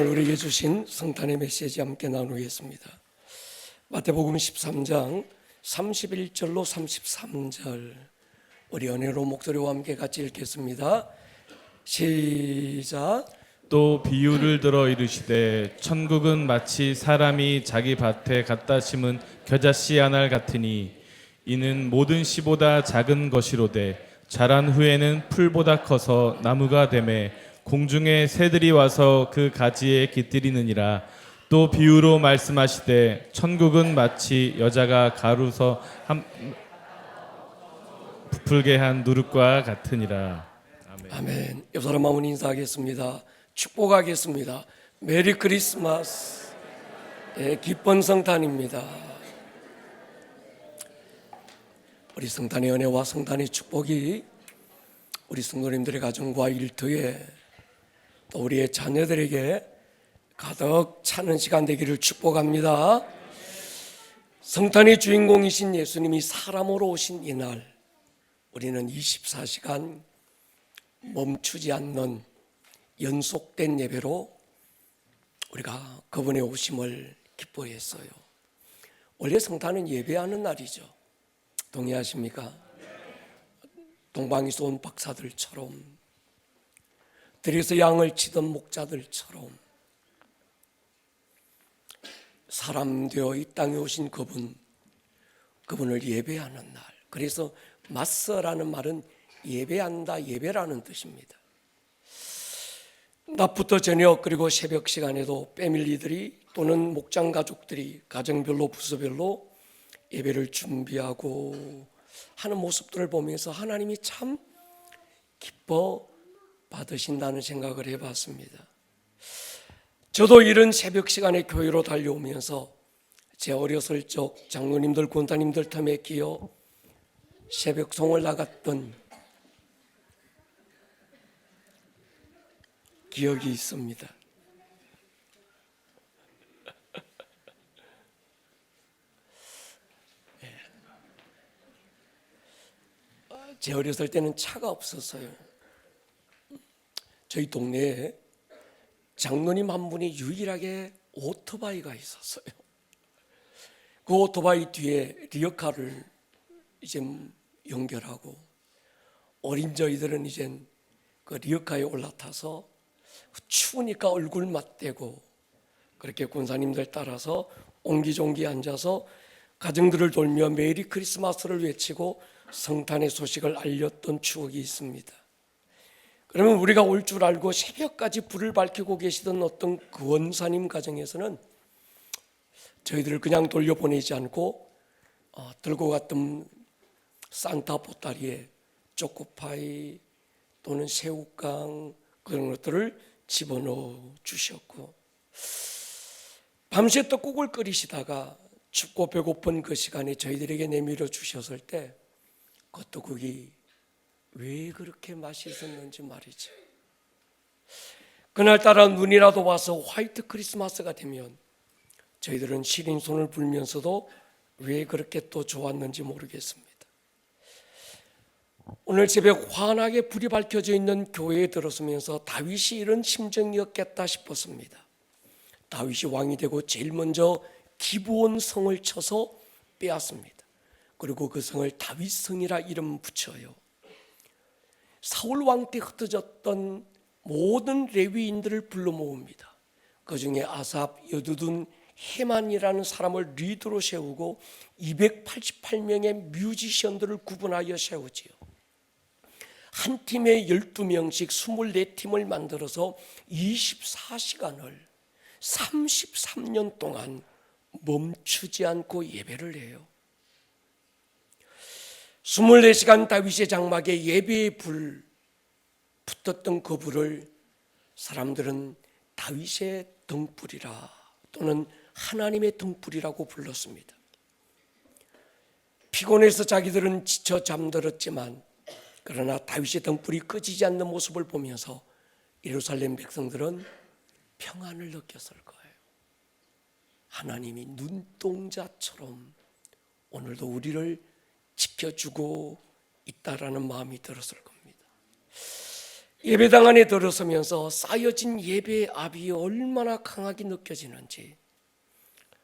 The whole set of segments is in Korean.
오늘 우리에게 주신 성탄의 메시지 함께 나누겠습니다. 마태복음 13장 31절로 33절 우리 은혜로 목소리와 함께 같이 읽겠습니다. 시작. 또 비유를 들어 이르시되 천국은 마치 사람이 자기 밭에 갖다 심은 겨자씨 한 알 같으니 이는 모든 씨보다 작은 것이로되 자란 후에는 풀보다 커서 나무가 되매 공중의 새들이 와서 그 가지에 깃들이느니라. 또 비유로 말씀하시되 천국은 마치 여자가 가루서 부풀게 한 누룩과 같으니라. 아멘. 아멘. 옆 사람 마음은 인사하겠습니다. 축복하겠습니다. 메리 크리스마스. 기쁜 성탄입니다. 우리 성탄의 은혜와 성탄의 축복이 우리 성도님들의 가정과 일터에 또 우리의 자녀들에게 가득 차는 시간 되기를 축복합니다. 성탄의 주인공이신 예수님이 사람으로 오신 이날, 우리는 24시간 멈추지 않는 연속된 예배로 우리가 그분의 오심을 기뻐했어요. 원래 성탄은 예배하는 날이죠. 동의하십니까? 동방에서 온 박사들처럼, 들에서 양을 치던 목자들처럼 사람 되어 이 땅에 오신 그분을 예배하는 날. 그래서 마스라는 말은 예배한다, 예배라는 뜻입니다. 낮부터 저녁 그리고 새벽 시간에도 패밀리들이 또는 목장 가족들이 가정별로 부서별로 예배를 준비하고 하는 모습들을 보면서 하나님이 참 기뻐 받으신다는 생각을 해봤습니다. 저도 이런 새벽 시간에 교회로 달려오면서 제 어렸을 적 장로님들, 권사님들 틈에 끼어 새벽송을 나갔던 기억이 있습니다. 제 어렸을 때는 차가 없었어요. 저희 동네에 장로님 한 분이 유일하게 오토바이가 있었어요. 그 오토바이 뒤에 리어카를 이제 연결하고 어린 저희들은 이제 그 리어카에 올라타서 추우니까 얼굴 맞대고 그렇게 권사님들 따라서 옹기종기 앉아서 가정들을 돌며 메리 크리스마스를 외치고 성탄의 소식을 알렸던 추억이 있습니다. 그러면 우리가 올 줄 알고 새벽까지 불을 밝히고 계시던 어떤 그 원사님 가정에서는 저희들을 그냥 돌려보내지 않고 들고 갔던 산타 보따리에 초코파이 또는 새우깡 그런 것들을 집어넣어 주셨고, 밤새 떡국을 끓이시다가 춥고 배고픈 그 시간에 저희들에게 내밀어 주셨을 때 그 떡국이 왜 그렇게 맛있었는지 말이죠. 그날따라 눈이라도 와서 화이트 크리스마스가 되면 저희들은 시린 손을 불면서도 왜 그렇게 또 좋았는지 모르겠습니다. 오늘 새벽 환하게 불이 밝혀져 있는 교회에 들어서면서 다윗이 이런 심정이었겠다 싶었습니다. 다윗이 왕이 되고 제일 먼저 기브온 성을 쳐서 빼앗습니다. 그리고 그 성을 다윗성이라 이름 붙여요. 사울 왕 때 흩어졌던 모든 레위인들을 불러 모읍니다. 그 중에 아삽, 여두둔, 헤만이라는 사람을 리더로 세우고 288명의 뮤지션들을 구분하여 세우지요. 한 팀에 12명씩 24팀을 만들어서 24시간을 33년 동안 멈추지 않고 예배를 해요. 24시간 다윗의 장막에 예배의 불 붙었던 그 불을 사람들은 다윗의 등불이라 또는 하나님의 등불이라고 불렀습니다. 피곤해서 자기들은 지쳐 잠들었지만 그러나 다윗의 등불이 꺼지지 않는 모습을 보면서 예루살렘 백성들은 평안을 느꼈을 거예요. 하나님이 눈동자처럼 오늘도 우리를 지켜주고 있다라는 마음이 들었을 겁니다. 예배당 안에 들어서면서 쌓여진 예배의 압이 얼마나 강하게 느껴지는지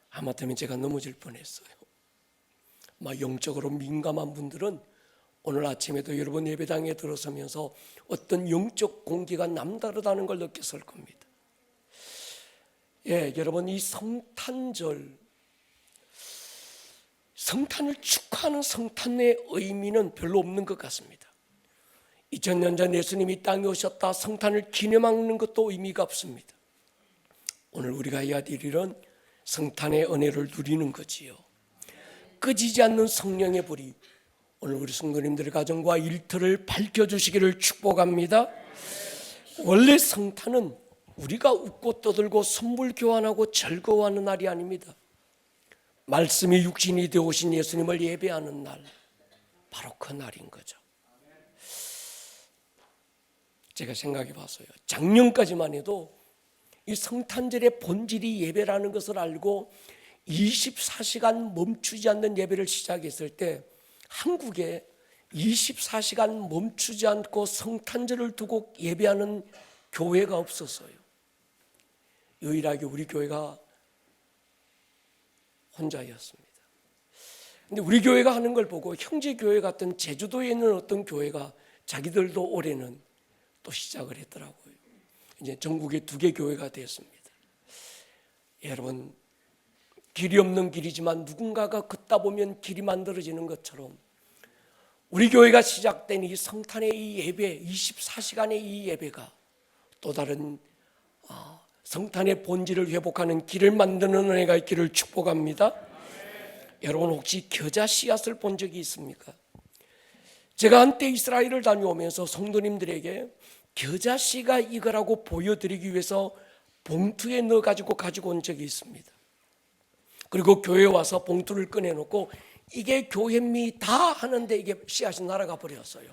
하마터면 제가 넘어질 뻔했어요. 영적으로 민감한 분들은 오늘 아침에도 여러분 예배당에 들어서면서 어떤 영적 공기가 남다르다는 걸 느꼈을 겁니다. 여러분, 이 성탄절, 성탄을 축하하는 성탄의 의미는 별로 없는 것 같습니다. 2000년 전 예수님이 땅에 오셨다 성탄을 기념하는 것도 의미가 없습니다. 오늘 우리가 해야 될 일은 성탄의 은혜를 누리는 거지요. 꺼지지 않는 성령의 불이 오늘 우리 성도님들의 가정과 일터를 밝혀주시기를 축복합니다. 원래 성탄은 우리가 웃고 떠들고 선물 교환하고 즐거워하는 날이 아닙니다. 말씀이 육신이 되어 오신 예수님을 예배하는 날, 바로 그 날인 거죠. 제가 생각해 봤어요. 작년까지만 해도 이 성탄절의 본질이 예배라는 것을 알고 24시간 멈추지 않는 예배를 시작했을 때 한국에 24시간 멈추지 않고 성탄절을 두고 예배하는 교회가 없었어요. 유일하게 우리 교회가 혼자였습니다. 근데 우리 교회가 하는 걸 보고 형제 교회 같은 제주도에 있는 어떤 교회가 자기들도 올해는 또 시작을 했더라고요. 이제 전국에 2개 교회가 됐습니다. 여러분, 길이 없는 길이지만 누군가가 걷다 보면 길이 만들어지는 것처럼 우리 교회가 시작된 이 성탄의 이 예배, 24시간의 이 예배가 또 다른 성탄의 본질을 회복하는 길을 만드는 은혜가 있기를 축복합니다. 여러분, 혹시 겨자 씨앗을 본 적이 있습니까? 제가 한때 이스라엘을 다녀오면서 성도님들에게 겨자 씨가 이거라고 보여드리기 위해서 봉투에 넣어가지고 가지고 온 적이 있습니다. 그리고 교회에 와서 봉투를 꺼내놓고 이게 교회입니다 하는데 이게 씨앗이 날아가 버렸어요.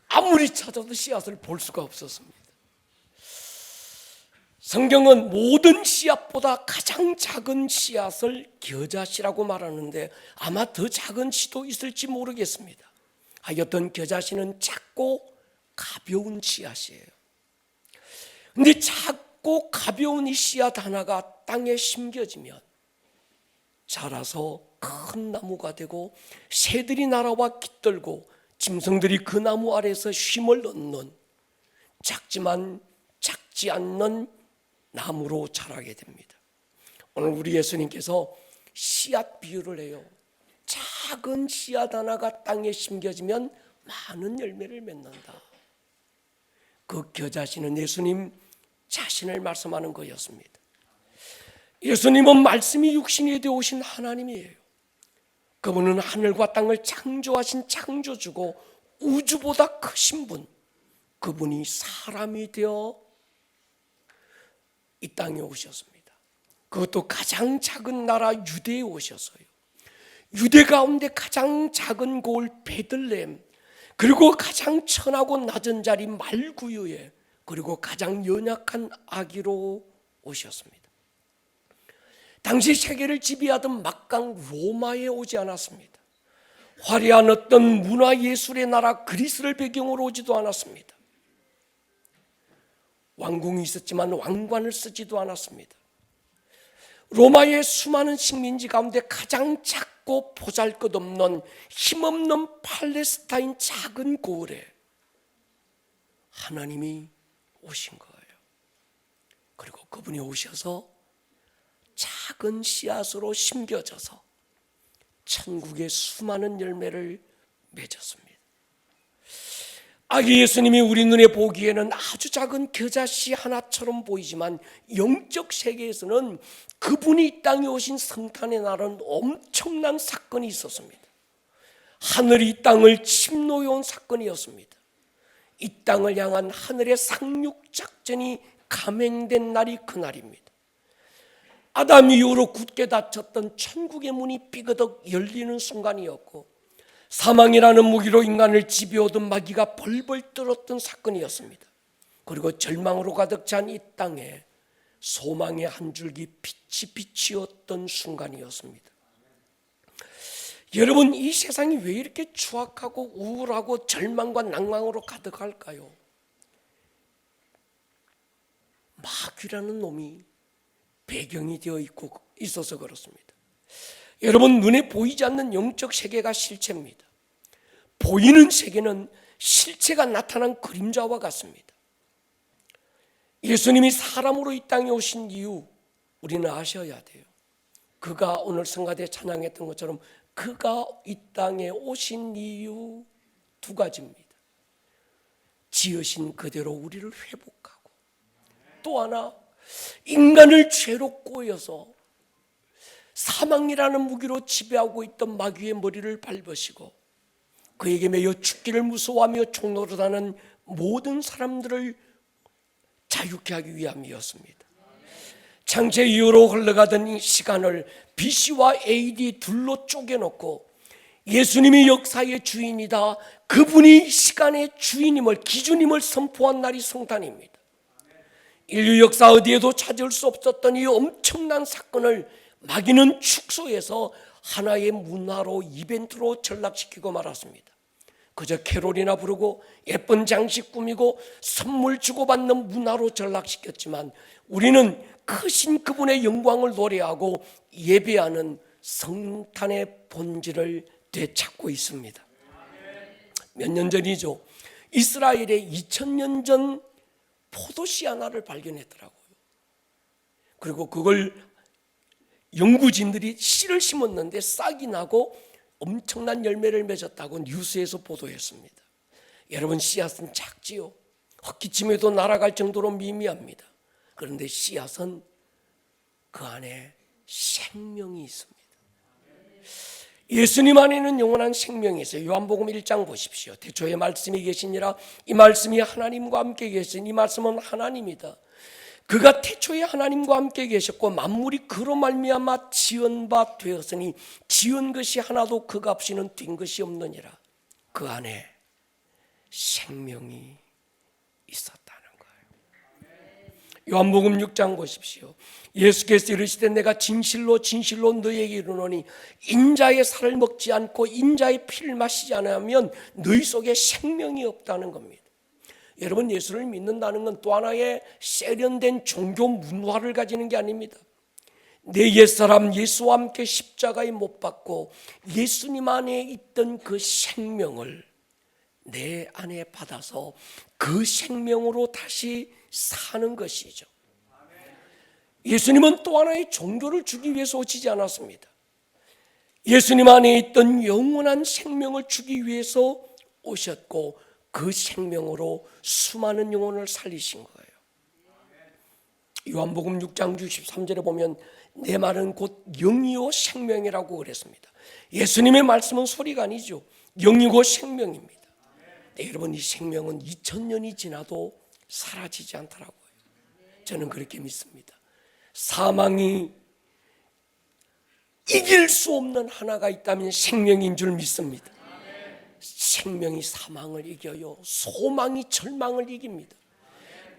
아무리 찾아도 씨앗을 볼 수가 없었습니다. 성경은 모든 씨앗보다 가장 작은 씨앗을 겨자씨라고 말하는데 아마 더 작은 씨도 있을지 모르겠습니다. 하여튼 겨자씨는 작고 가벼운 씨앗이에요. 근데 작고 가벼운 이 씨앗 하나가 땅에 심겨지면 자라서 큰 나무가 되고 새들이 날아와 깃들고 짐승들이 그 나무 아래에서 쉼을 얻는 작지만 작지 않는 나무로 자라게 됩니다. 오늘 우리 예수님께서 씨앗 비유를 해요. 작은 씨앗 하나가 땅에 심겨지면 많은 열매를 맺는다. 그 겨자씨는 예수님 자신을 말씀하는 거였습니다. 예수님은 말씀이 육신이 되어 오신 하나님이에요. 그분은 하늘과 땅을 창조하신 창조주고 우주보다 크신 분, 그분이 사람이 되어 이 땅에 오셨습니다. 그것도 가장 작은 나라 유대에 오셨어요. 유대 가운데 가장 작은 고을 베들레헴, 그리고 가장 천하고 낮은 자리 말구유에, 그리고 가장 연약한 아기로 오셨습니다. 당시 세계를 지배하던 막강 로마에 오지 않았습니다. 화려한 어떤 문화예술의 나라 그리스를 배경으로 오지도 않았습니다. 왕궁이 있었지만 왕관을 쓰지도 않았습니다. 로마의 수많은 식민지 가운데 가장 작고 보잘것없는 힘없는 팔레스타인 작은 고을에 하나님이 오신 거예요. 그리고 그분이 오셔서 작은 씨앗으로 심겨져서 천국의 수많은 열매를 맺었습니다. 아기 예수님이 우리 눈에 보기에는 아주 작은 겨자씨 하나처럼 보이지만 영적 세계에서는 그분이 이 땅에 오신 성탄의 날은 엄청난 사건이 있었습니다. 하늘이 이 땅을 침노해온 사건이었습니다. 이 땅을 향한 하늘의 상륙작전이 감행된 날이 그날입니다. 아담 이후로 굳게 닫혔던 천국의 문이 삐그덕 열리는 순간이었고 사망이라는 무기로 인간을 지배하던 마귀가 벌벌 떨었던 사건이었습니다. 그리고 절망으로 가득 찬 이 땅에 소망의 한 줄기 빛이 비치었던 순간이었습니다. 여러분, 이 세상이 왜 이렇게 추악하고 우울하고 절망과 낭망으로 가득할까요? 마귀라는 놈이 배경이 되어 있어서 그렇습니다. 여러분, 눈에 보이지 않는 영적 세계가 실체입니다. 보이는 세계는 실체가 나타난 그림자와 같습니다. 예수님이 사람으로 이 땅에 오신 이유 우리는 아셔야 돼요. 그가 오늘 성가대 찬양했던 것처럼 그가 이 땅에 오신 이유 두 가지입니다. 지으신 그대로 우리를 회복하고, 또 하나 인간을 죄로 꼬여서 사망이라는 무기로 지배하고 있던 마귀의 머리를 밟으시고 그에게 매여 죽기를 무서워하며 총노릇하는 모든 사람들을 자유케 하기 위함이었습니다. 창세 이후로 흘러가던 이 시간을 BC와 AD 둘로 쪼개놓고 예수님이 역사의 주인이다, 그분이 시간의 주인임을, 기준임을 선포한 날이 성탄입니다. 인류 역사 어디에도 찾을 수 없었던 이 엄청난 사건을 마귀는 축소해서 하나의 문화로, 이벤트로 전락시키고 말았습니다. 그저 캐롤이나 부르고 예쁜 장식 꾸미고 선물 주고받는 문화로 전락시켰지만 우리는 크신 그분의 영광을 노래하고 예배하는 성탄의 본질을 되찾고 있습니다. 몇 년 전이죠. 이스라엘에 2000년 전 포도씨 하나를 발견했더라고요. 그리고 그걸 연구진들이 씨를 심었는데 싹이 나고 엄청난 열매를 맺었다고 뉴스에서 보도했습니다. 여러분, 씨앗은 작지요. 헛기침에도 날아갈 정도로 미미합니다. 그런데 씨앗은 그 안에 생명이 있습니다. 예수님 안에는 영원한 생명이 있어요. 요한복음 1장 보십시오. 태초에 말씀이 계시니라. 이 말씀이 하나님과 함께 계신, 이 말씀은 하나님이다. 그가 태초에 하나님과 함께 계셨고 만물이 그로 말미암아 지은 바 되었으니 지은 것이 하나도 그가 없이는 된 것이 없느니라. 그 안에 생명이 있었다는 거예요. 요한복음 6장 보십시오. 예수께서 이르시되 내가 진실로 진실로 너희에게 이르노니 인자의 살을 먹지 않고 인자의 피를 마시지 않으면 너희 속에 생명이 없다는 겁니다. 여러분, 예수를 믿는다는 건 또 하나의 세련된 종교 문화를 가지는 게 아닙니다. 내 옛사람 예수와 함께 십자가에 못 박고 예수님 안에 있던 그 생명을 내 안에 받아서 그 생명으로 다시 사는 것이죠. 예수님은 또 하나의 종교를 주기 위해서 오시지 않았습니다. 예수님 안에 있던 영원한 생명을 주기 위해서 오셨고 그 생명으로 수많은 영혼을 살리신 거예요. 요한복음 6장 63절에 보면 내 말은 곧 영이요 생명이라고 그랬습니다. 예수님의 말씀은 소리가 아니죠. 영이고 생명입니다. 네, 여러분, 이 생명은 2000년이 지나도 사라지지 않더라고요. 저는 그렇게 믿습니다. 사망이 이길 수 없는 하나가 있다면 생명인 줄 믿습니다. 생명이 사망을 이겨요. 소망이 절망을 이깁니다.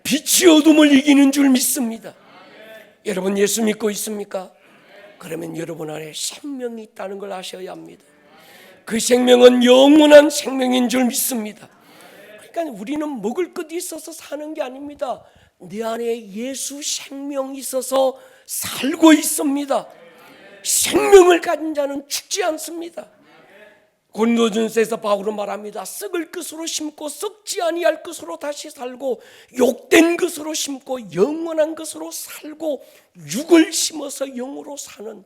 빛이 어둠을 이기는 줄 믿습니다. 여러분, 예수 믿고 있습니까? 그러면 여러분 안에 생명이 있다는 걸 아셔야 합니다. 그 생명은 영원한 생명인 줄 믿습니다. 그러니까 우리는 먹을 것이 있어서 사는 게 아닙니다. 내 안에 예수 생명이 있어서 살고 있습니다. 생명을 가진 자는 죽지 않습니다. 고린도전서에서 바울은 말합니다. 썩을 것으로 심고 썩지 아니할 것으로 다시 살고 욕된 것으로 심고 영원한 것으로 살고 육을 심어서 영으로 사는,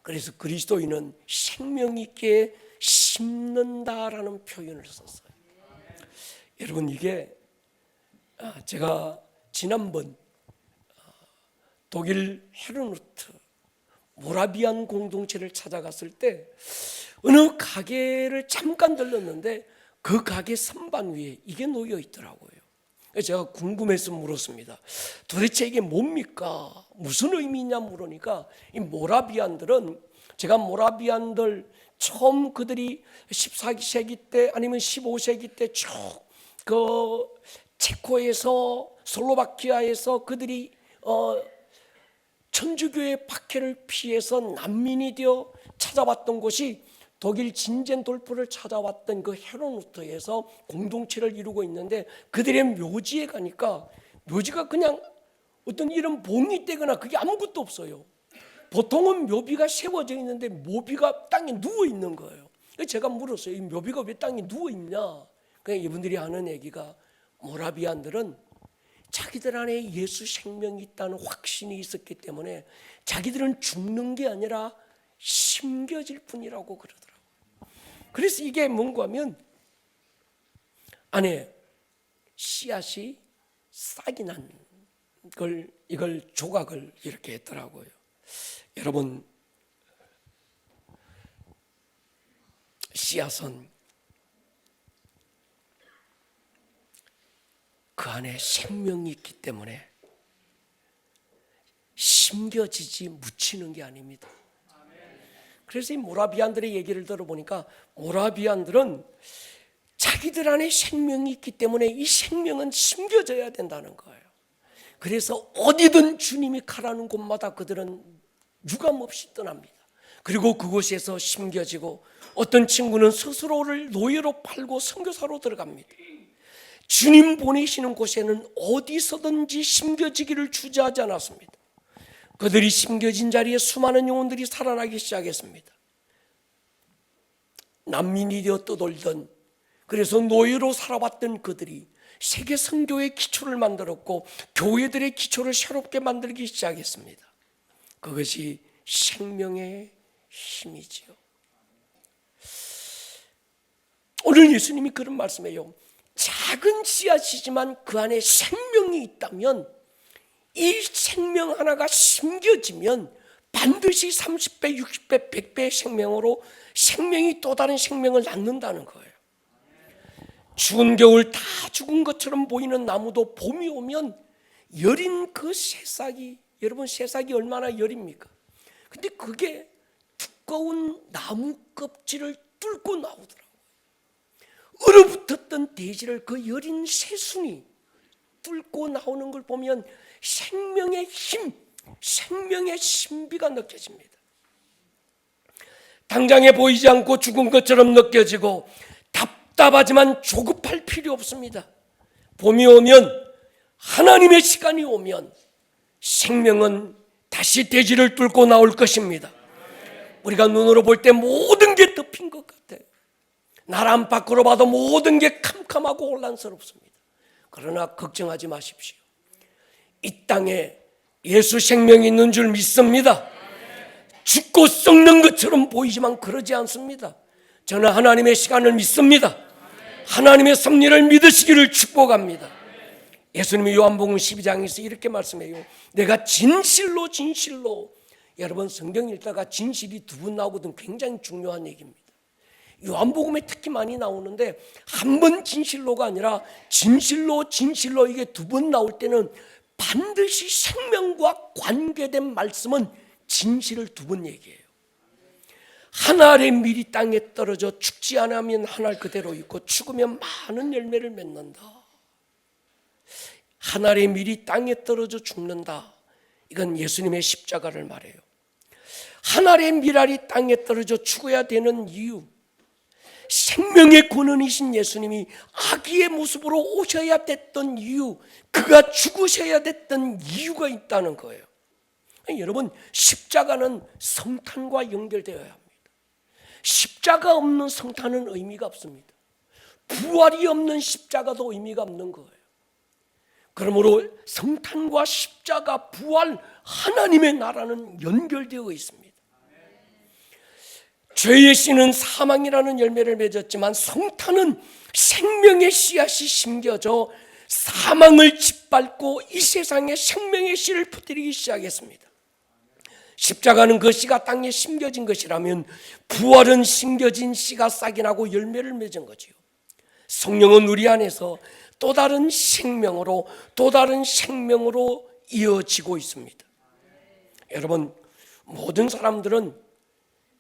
그래서 그리스도인은 생명 있게 심는다라는 표현을 썼어요. 여러분, 이게 제가 지난번 독일 헤르누트 모라비안 공동체를 찾아갔을 때 어느 가게를 잠깐 들렀는데 그 가게 선반 위에 이게 놓여 있더라고요. 제가 궁금해서 물었습니다. 도대체 이게 뭡니까? 무슨 의미냐 물으니까 이 모라비안들은, 제가 모라비안들 처음 그들이 14세기 때 아니면 15세기 때 쭉 그 체코에서 슬로바키아에서 그들이 천주교의 박해를 피해서 난민이 되어 찾아왔던 곳이 독일 진젠 돌프를 찾아왔던 그 헤르누트에서 공동체를 이루고 있는데 그들의 묘지에 가니까 묘지가 그냥 어떤 이런 봉이 떼거나 그게 아무것도 없어요. 보통은 묘비가 세워져 있는데 묘비가 땅에 누워 있는 거예요. 제가 물었어요. 이 묘비가 왜 땅에 누워 있냐? 그냥 이분들이 하는 얘기가, 모라비안들은 자기들 안에 예수 생명이 있다는 확신이 있었기 때문에 자기들은 죽는 게 아니라 심겨질 뿐이라고 그러더라고요. 그래서 이게 뭔가 하면 안에 씨앗이 싹이 난 걸, 이걸 조각을 이렇게 했더라고요. 여러분, 씨앗은 그 안에 생명이 있기 때문에 심겨지지 묻히는 게 아닙니다. 그래서 이 모라비안들의 얘기를 들어보니까 모라비안들은 자기들 안에 생명이 있기 때문에 이 생명은 심겨져야 된다는 거예요. 그래서 어디든 주님이 가라는 곳마다 그들은 유감없이 떠납니다. 그리고 그곳에서 심겨지고, 어떤 친구는 스스로를 노예로 팔고 선교사로 들어갑니다. 주님 보내시는 곳에는 어디서든지 심겨지기를 주저하지 않았습니다. 그들이 심겨진 자리에 수많은 영혼들이 살아나기 시작했습니다. 난민이 되어 떠돌던, 그래서 노예로 살아왔던 그들이 세계 선교의 기초를 만들었고 교회들의 기초를 새롭게 만들기 시작했습니다. 그것이 생명의 힘이지요. 오늘 예수님이 그런 말씀이에요. 작은 씨앗이지만 그 안에 생명이 있다면, 이 생명 하나가 심겨지면 반드시 30배, 60배, 100배의 생명으로 생명이 또 다른 생명을 낳는다는 거예요. 추운 겨울 다 죽은 것처럼 보이는 나무도 봄이 오면 여린 그 새싹이, 여러분 새싹이 얼마나 여립니까? 근데 그게 두꺼운 나무 껍질을 뚫고 나오더라고요. 얼어붙었던 대지를 그 여린 새순이 뚫고 나오는 걸 보면 생명의 힘, 생명의 신비가 느껴집니다. 당장에 보이지 않고 죽은 것처럼 느껴지고 답답하지만 조급할 필요 없습니다. 봄이 오면, 하나님의 시간이 오면 생명은 다시 대지를 뚫고 나올 것입니다. 우리가 눈으로 볼 때 모든 게 덮인 것 같아요. 나란 밖으로 봐도 모든 게 캄캄하고 혼란스럽습니다. 그러나 걱정하지 마십시오. 이 땅에 예수 생명이 있는 줄 믿습니다. 죽고 썩는 것처럼 보이지만 그러지 않습니다. 저는 하나님의 시간을 믿습니다. 하나님의 섭리를 믿으시기를 축복합니다. 예수님이 요한복음 12장에서 이렇게 말씀해요. 내가 진실로 진실로, 여러분 성경 읽다가 진실이 두 번 나오거든. 굉장히 중요한 얘기입니다. 요한복음에 특히 많이 나오는데, 한 번 진실로가 아니라 진실로 진실로 이게 두 번 나올 때는 반드시 생명과 관계된 말씀은 진실을 두 번 얘기해요. 한 알의 밀이 땅에 떨어져 죽지 않으면 한 알 그대로 있고 죽으면 많은 열매를 맺는다. 한 알의 밀이 땅에 떨어져 죽는다. 이건 예수님의 십자가를 말해요. 한 알의 밀알이 땅에 떨어져 죽어야 되는 이유, 생명의 근원이신 예수님이 아기의 모습으로 오셔야 됐던 이유, 그가 죽으셔야 됐던 이유가 있다는 거예요. 여러분, 십자가는 성탄과 연결되어야 합니다. 십자가 없는 성탄은 의미가 없습니다. 부활이 없는 십자가도 의미가 없는 거예요. 그러므로 성탄과 십자가, 부활, 하나님의 나라는 연결되어 있습니다. 죄의 씨는 사망이라는 열매를 맺었지만 성탄은 생명의 씨앗이 심겨져 사망을 짓밟고 이 세상에 생명의 씨를 퍼뜨리기 시작했습니다. 십자가는 그 씨가 땅에 심겨진 것이라면 부활은 심겨진 씨가 싹이 나고 열매를 맺은 거지요. 성령은 우리 안에서 또 다른 생명으로, 또 다른 생명으로 이어지고 있습니다. 여러분, 모든 사람들은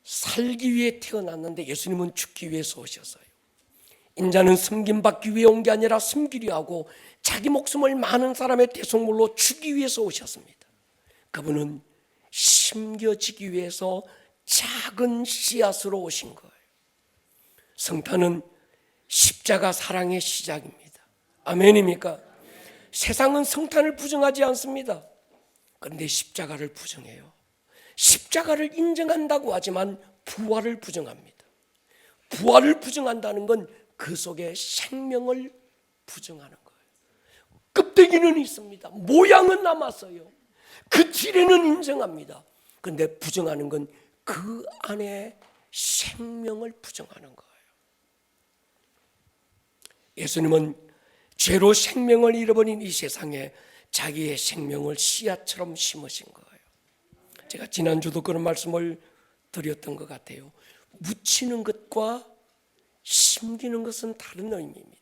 살기 위해 태어났는데 예수님은 죽기 위해서 오셨어요. 인자는 섬김받기 위해 온 게 아니라 섬기려 하고 자기 목숨을 많은 사람의 대속물로 주기 위해서 오셨습니다. 그분은 심겨지기 위해서 작은 씨앗으로 오신 거예요. 성탄은 십자가 사랑의 시작입니다. 아멘입니까? 세상은 성탄을 부정하지 않습니다. 그런데 십자가를 부정해요. 십자가를 인정한다고 하지만 부활을 부정합니다. 부활을 부정한다는 건 그 속에 생명을 부정하는 거예요. 껍데기는 있습니다. 모양은 남았어요. 그 질에는 인정합니다. 그런데 부정하는 건 그 안에 생명을 부정하는 거예요. 예수님은 죄로 생명을 잃어버린 이 세상에 자기의 생명을 씨앗처럼 심으신 거예요. 제가 지난주도 그런 말씀을 드렸던 것 같아요. 묻히는 것과 심기는 것은 다른 의미입니다.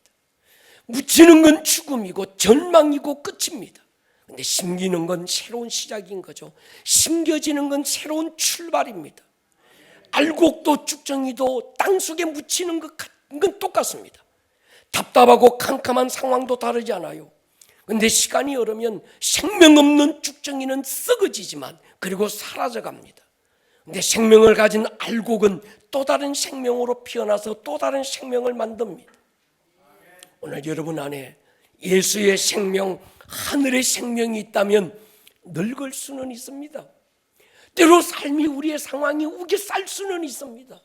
묻히는 건 죽음이고 절망이고 끝입니다. 근데 심기는 건 새로운 시작인 거죠. 심겨지는 건 새로운 출발입니다. 알곡도 쭉정이도 땅속에 묻히는 건 똑같습니다. 답답하고 캄캄한 상황도 다르지 않아요. 그런데 시간이 흐르면 생명 없는 쭉정이는 썩어지지만 그리고 사라져 갑니다. 그런데 생명을 가진 알곡은 또 다른 생명으로 피어나서 또 다른 생명을 만듭니다. 오늘 여러분 안에 예수의 생명, 하늘의 생명이 있다면 늙을 수는 있습니다. 때로 삶이 우리의 상황이 우게 쌀 수는 있습니다.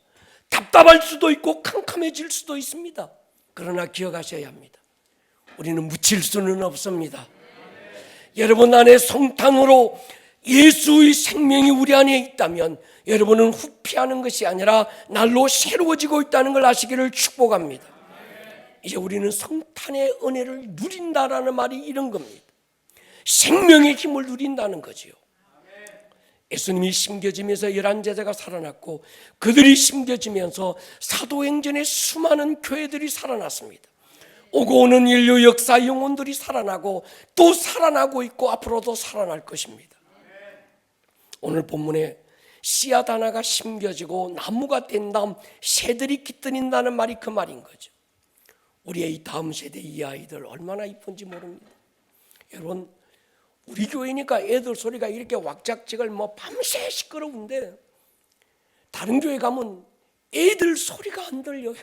답답할 수도 있고 캄캄해질 수도 있습니다. 그러나 기억하셔야 합니다. 우리는 묻힐 수는 없습니다. 여러분 안에 성탄으로 예수의 생명이 우리 안에 있다면 여러분은 후피하는 것이 아니라 날로 새로워지고 있다는 걸 아시기를 축복합니다. 이제 우리는 성탄의 은혜를 누린다라는 말이 이런 겁니다. 생명의 힘을 누린다는 거지요. 예수님이 심겨지면서 11제자가 살아났고 그들이 심겨지면서 사도행전의 수많은 교회들이 살아났습니다. 오고 오는 인류 역사 영혼들이 살아나고 또 살아나고 있고 앞으로도 살아날 것입니다. 오늘 본문에 씨앗 하나가 심겨지고 나무가 된 다음 새들이 깃들인다는 말이 그 말인 거죠. 우리의 이 다음 세대 이 아이들 얼마나 이쁜지 모릅니다. 여러분, 우리 교회니까 애들 소리가 이렇게 왁작지കൾ 밤새 시끄러운데 다른 교회 가면 애들 소리가 안 들려요.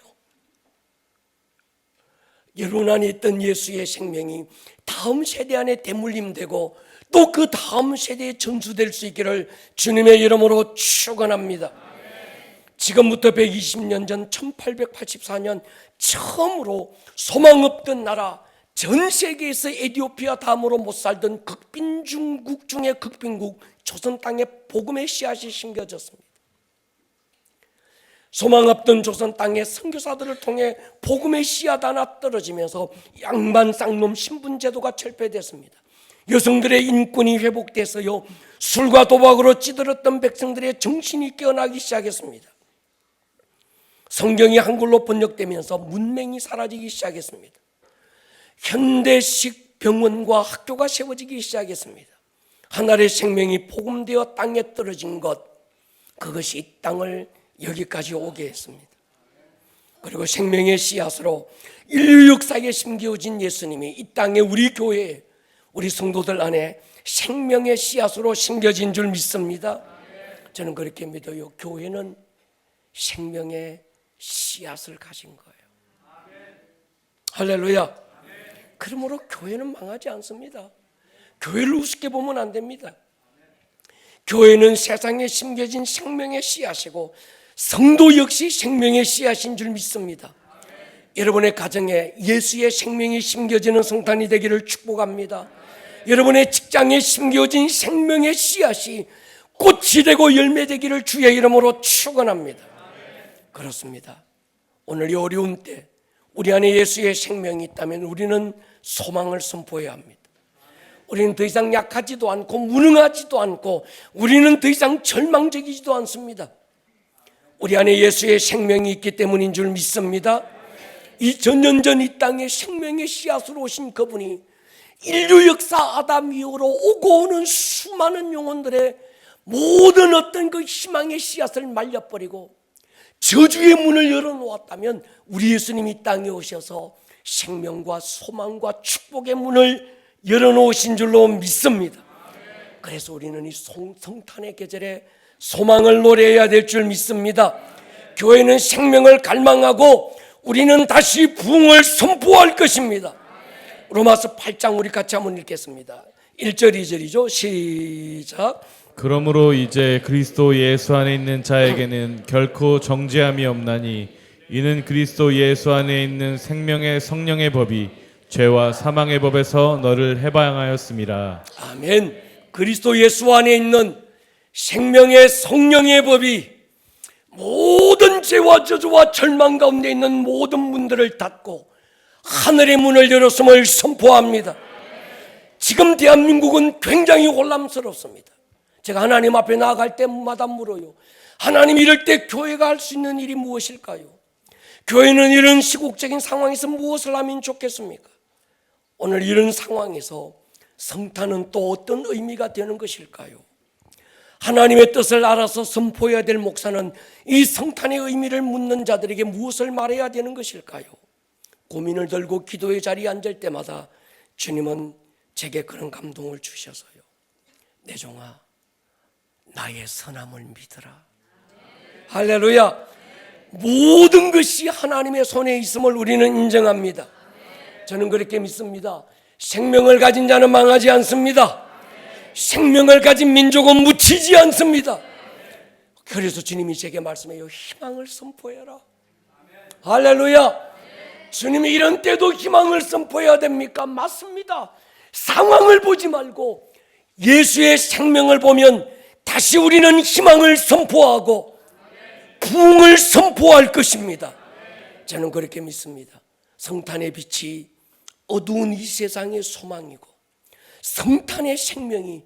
여러분 안에 있던 예수의 생명이 다음 세대 안에 대물림되고 또 그 다음 세대에 전수될 수 있기를 주님의 이름으로 축원합니다. 지금부터 120년 전 1884년 처음으로 소망 없던 나라, 전 세계에서 에티오피아 다음으로 못 살던 극빈중국 중의 극빈국 조선 땅에 복음의 씨앗이 심겨졌습니다. 소망 없던 조선 땅에 선교사들을 통해 복음의 씨앗 하나 떨어지면서 양반 쌍놈 신분제도가 철폐됐습니다. 여성들의 인권이 회복돼서요, 술과 도박으로 찌들었던 백성들의 정신이 깨어나기 시작했습니다. 성경이 한글로 번역되면서 문맹이 사라지기 시작했습니다. 현대식 병원과 학교가 세워지기 시작했습니다. 하늘의 생명이 복음되어 땅에 떨어진 것, 그것이 이 땅을 여기까지 오게 했습니다. 그리고 생명의 씨앗으로 인류 역사에 심겨진 예수님이 이 땅에 우리 교회에, 우리 성도들 안에 생명의 씨앗으로 심겨진 줄 믿습니다. 저는 그렇게 믿어요. 교회는 생명의 씨앗을 가진 거예요. 할렐루야. 그러므로 교회는 망하지 않습니다. 교회를 우습게 보면 안 됩니다. 교회는 세상에 심겨진 생명의 씨앗이고 성도 역시 생명의 씨앗인 줄 믿습니다. 여러분의 가정에 예수의 생명이 심겨지는 성탄이 되기를 축복합니다. 여러분의 직장에 심겨진 생명의 씨앗이 꽃이 되고 열매 되기를 주의 이름으로 축원합니다. 그렇습니다. 오늘 이 어려운 때 우리 안에 예수의 생명이 있다면 우리는 소망을 선포해야 합니다. 우리는 더 이상 약하지도 않고 무능하지도 않고 우리는 더 이상 절망적이지도 않습니다. 우리 안에 예수의 생명이 있기 때문인 줄 믿습니다. 2000년 전 이 땅에 생명의 씨앗으로 오신 그분이 인류 역사 아담 이후로 오고 오는 수많은 영혼들의 모든 어떤 그 희망의 씨앗을 말려버리고 저주의 문을 열어놓았다면 우리 예수님이 이 땅에 오셔서 생명과 소망과 축복의 문을 열어놓으신 줄로 믿습니다. 그래서 우리는 이 성탄의 계절에 소망을 노래해야 될 줄 믿습니다. 교회는 생명을 갈망하고 우리는 다시 부흥을 선포할 것입니다. 로마서 8장 우리 같이 한번 읽겠습니다. 1절 2절이죠. 시작. 그러므로 이제 그리스도 예수 안에 있는 자에게는 결코 정죄함이 없나니 이는 그리스도 예수 안에 있는 생명의 성령의 법이 죄와 사망의 법에서 너를 해방하였음이라. 아멘. 그리스도 예수 안에 있는 생명의 성령의 법이 모든 죄와 저주와 절망 가운데 있는 모든 문들을 닫고 하늘의 문을 열었음을 선포합니다. 지금 대한민국은 굉장히 혼란스럽습니다. 제가 하나님 앞에 나아갈 때마다 물어요. 하나님, 이럴 때 교회가 할 수 있는 일이 무엇일까요? 교회는 이런 시국적인 상황에서 무엇을 하면 좋겠습니까? 오늘 이런 상황에서 성탄은 또 어떤 의미가 되는 것일까요? 하나님의 뜻을 알아서 선포해야 될 목사는 이 성탄의 의미를 묻는 자들에게 무엇을 말해야 되는 것일까요? 고민을 들고 기도의 자리에 앉을 때마다 주님은 제게 그런 감동을 주셔서요. 내 종아, 나의 선함을 믿으라. 할렐루야. 모든 것이 하나님의 손에 있음을 우리는 인정합니다. 저는 그렇게 믿습니다. 생명을 가진 자는 망하지 않습니다. 생명을 가진 민족은 묻히지 않습니다. 그래서 주님이 제게 말씀해요. 희망을 선포해라. 할렐루야. 주님이 이런 때도 희망을 선포해야 됩니까? 맞습니다. 상황을 보지 말고 예수의 생명을 보면 다시 우리는 희망을 선포하고 부흥을 선포할 것입니다. 저는 그렇게 믿습니다. 성탄의 빛이 어두운 이 세상의 소망이고 성탄의 생명이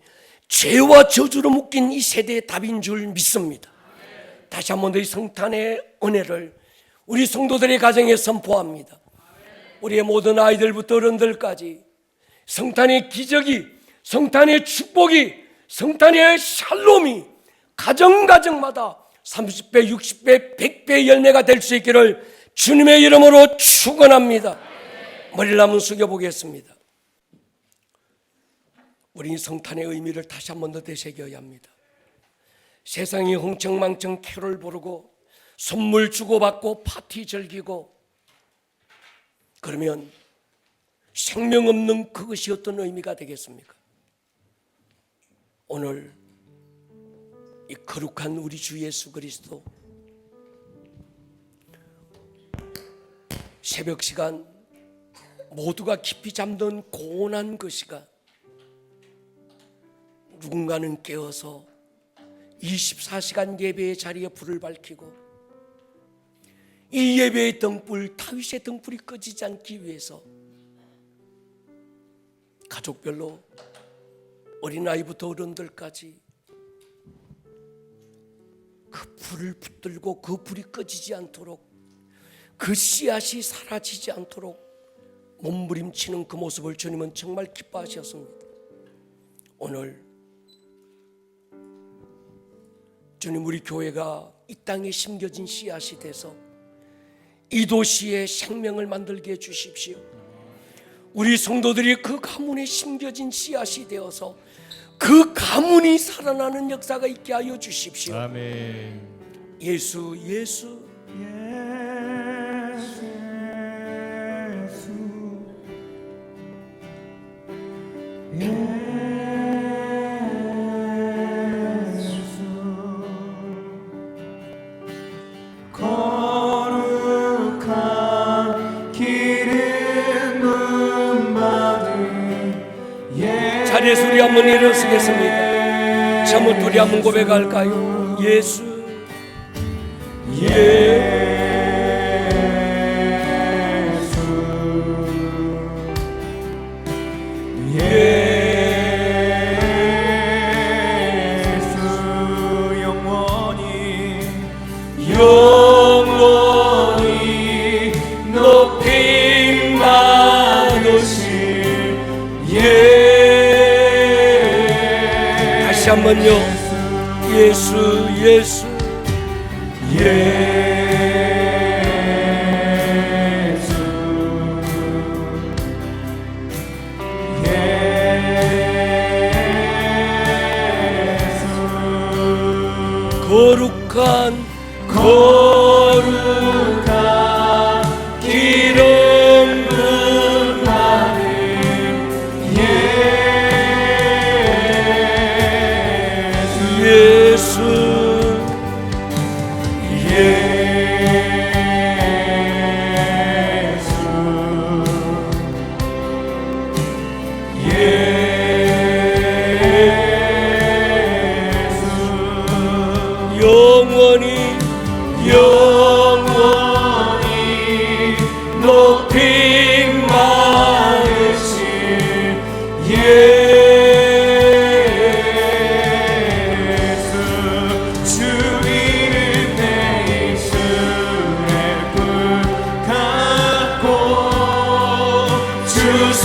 죄와 저주로 묶인 이 세대의 답인 줄 믿습니다. 다시 한 번 더 이 성탄의 은혜를 우리 성도들의 가정에 선포합니다. 우리의 모든 아이들부터 어른들까지 성탄의 기적이, 성탄의 축복이, 성탄의 샬롬이 가정가정마다 30배, 60배, 100배의 열매가 될 수 있기를 주님의 이름으로 축원합니다. 머리를 한번 숙여보겠습니다. 우리 성탄의 의미를 다시 한 번 더 되새겨야 합니다. 세상이 흥청망청 캐롤 부르고 선물 주고받고 파티 즐기고 그러면 생명 없는 그것이 어떤 의미가 되겠습니까? 오늘 이 거룩한 우리 주 예수 그리스도 새벽 시간 모두가 깊이 잠든 고온한 그 시간 누군가는 깨어서 24시간 예배의 자리에 불을 밝히고 이 예배의 등불, 다윗의 등불이 꺼지지 않기 위해서 가족별로 어린아이부터 어른들까지 그 불을 붙들고 그 불이 꺼지지 않도록 그 씨앗이 사라지지 않도록 몸부림치는 그 모습을 주님은 정말 기뻐하셨습니다. 오늘 주님, 우리 교회가 이 땅에 심겨진 씨앗이 돼서 이 도시에 생명을 만들게 해주십시오. 우리 성도들이 그 가문에 심겨진 씨앗이 되어서 그 가문이 살아나는 역사가 있게 하여 주십시오. 아멘. 예수, 예수, 자리에서 우리 한번 일어서겠습니다. 잠을 둘이 한번 고백할까요? 예수, 예수, 영원히 높임 받으실 다시 한번요. 예수, 예수, 예수, 거룩한 기름 부은 하늘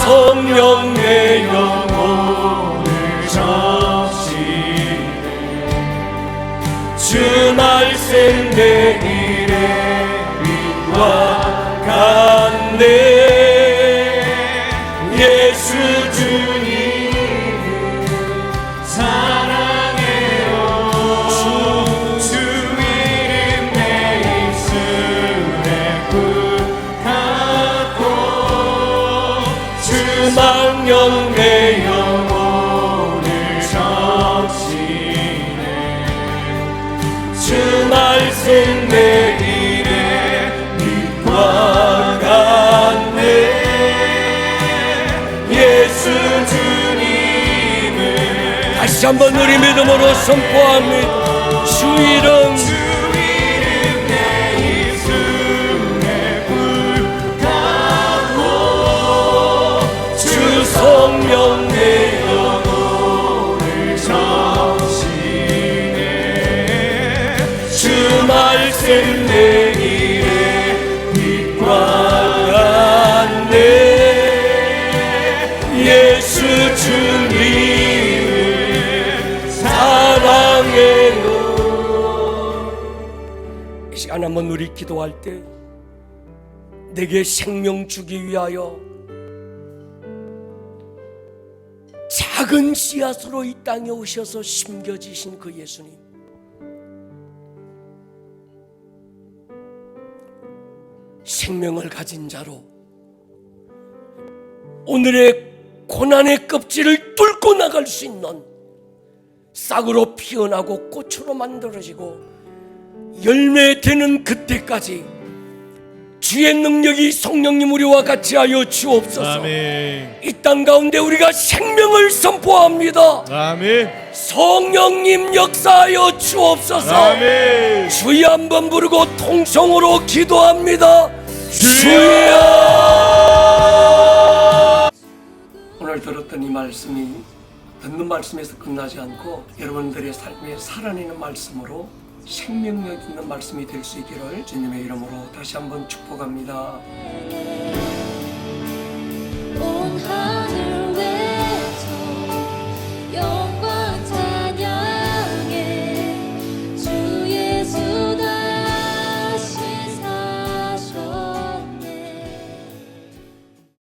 성령 내 영혼을 적시네. 주 말씀 내 일에 빛과 같네. 예수 주님 사랑해요. 주 이름 내 입술에 불 같고 주 망령 내 영혼을 적시네. 주 말씀 내 일에 빛과 같네. 예수 주님을 다시 한번 우리 믿음으로 선포합니다. 주 이름 내 입술에 불 같고 주 성령 내 영혼을 적시네. 주 말씀 내 일에 빛과 같네. 예수 주님을 사랑해요. 이 시간 한번 우리 기도할 때 내게 생명 주기 위하여 작은 씨앗으로 이 땅에 오셔서 심겨지신 그 예수님, 생명을 가진 자로 오늘의 고난의 껍질을 뚫고 나갈 수 있는 싹으로 피어나고 꽃으로 만들어지고 열매 되는 그때까지 주의 능력이 성령님 우리와 같이 하여 주옵소서. 아멘. 이 땅 가운데 우리가 생명을 선포합니다. 아멘. 성령님 역사하여 주옵소서. 아멘. 주여 한번 부르고 통성으로 기도합니다. 주여. 오늘 들었던 이 말씀이 듣는 말씀에서 끝나지 않고 여러분들의 삶에 살아내는 말씀으로 생명력 있는 말씀이 될 수 있기를 주님의 이름으로 다시 한번 축복합니다. 온 하늘